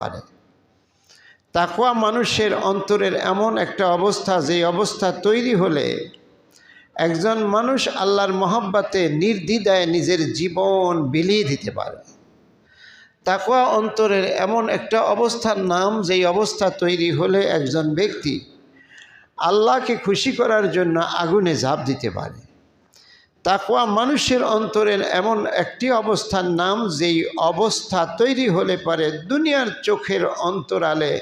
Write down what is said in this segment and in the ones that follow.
পারে। তাকওয়া মানুষের অন্তরের এমন একটা অবস্থা, যে অবস্থা তৈরি হলে একজন মানুষ আল্লাহর মহব্বতে নির্দ্বিধায় নিজের জীবন বিলিয়ে দিতে পারে। তাকওয়া অন্তরের এমন একটা অবস্থার নাম, যেই অবস্থা তৈরি হলে একজন ব্যক্তি আল্লাহকে খুশি করার জন্য আগুনে ঝাঁপ দিতে পারে। তাকওয়া মানুষের অন্তরের এমন একটি অবস্থার নাম, যেই অবস্থা তৈরি হলে পারে দুনিয়ার চোখের অন্তরালে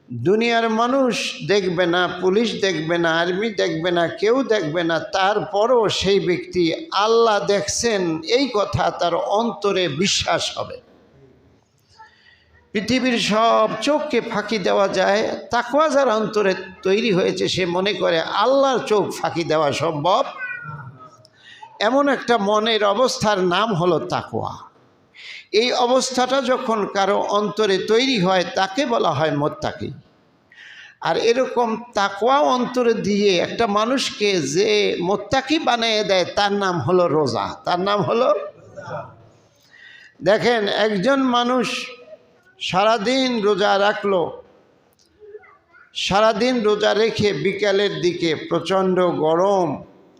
দুনিয়ার মানুষ দেখবে না, পুলিশ দেখবে না, আর্মি দেখবে না, কেউ দেখবে না, তারপরও সেই ব্যক্তি আল্লাহ দেখছেন এই কথা তার অন্তরে বিশ্বাস হবে। পৃথিবীর সব চোখকে ফাঁকি দেওয়া যায়, তাকওয়া যার অন্তরে তৈরি হয়েছে সে মনে করে আল্লাহর চোখ ফাঁকি দেওয়া সম্ভব। এমন একটা মনের অবস্থার নাম হলো তাকওয়া। এই অবস্থাটা যখন কারো অন্তরে তৈরি হয় তাকে বলা হয় মুত্তাকি। আর এরকম তাকওয়া অন্তরে দিয়ে একটা মানুষকে যে মুত্তাকি বানিয়ে দেয় তার নাম হলো রোজা। তার নাম হলো, দেখেন একজন মানুষ সারাদিন রোজা রাখলো, সারাদিন রোজা রেখে বিকালের দিকে প্রচণ্ড গরম,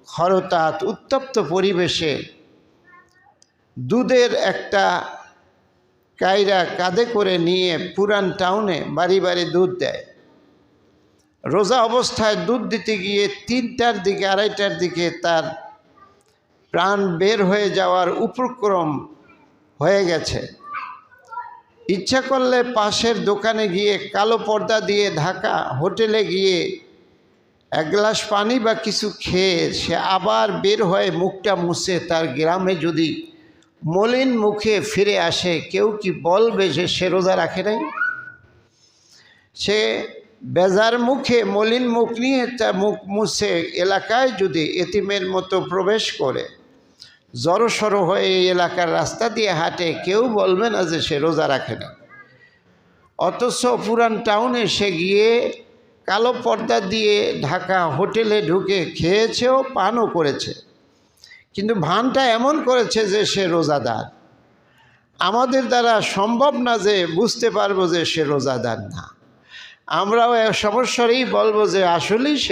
খরতাপ, উত্তপ্ত পরিবেশে দুধের একটা কায়রা কাঁধে করে নিয়ে পুরান টাউনে বাড়ি বাড়ি দুধ দেয়। রোজা অবস্থায় দুধ দিতে গিয়ে 3টার দিকে 2:30টার দিকে তার প্রাণ বের হয়ে যাওয়ার উপক্রম হয়ে গেছে। ইচ্ছা করলে পাশের দোকানে গিয়ে কালো পর্দা দিয়ে ঢাকা হোটেলে গিয়ে 1 গ্লাস পানি বা কিছু খেয়ে সে আবার বের হয়ে মুখটা মুছে তার গ্রামে যদি মলিন মুখে ফিরে আসে, কেউ কি বলবে যে সে রোজা রাখে নাই? সে বেজার মুখে মলিন মুখ নিয়ে তার মুখ মুছে এলাকায় যদি এতিমের মতো প্রবেশ করে জড়সড় হয়ে এই এলাকার রাস্তা দিয়ে হাঁটে, কেউ বলবে না যে সে রোজা রাখে না। অথচ পুরান টাউনে সে গিয়ে কালো পর্দা দিয়ে ঢাকা হোটেলে ঢুকে খেয়েছেও, পানও করেছে, কিন্তু ভানটা এমন করেছে যে সে রোজাদার। আমাদের দ্বারা সম্ভব না যে বুঝতে পারবো যে সে রোজাদার না। আমরাও সমস্যারই বলবো যে আসলেই সে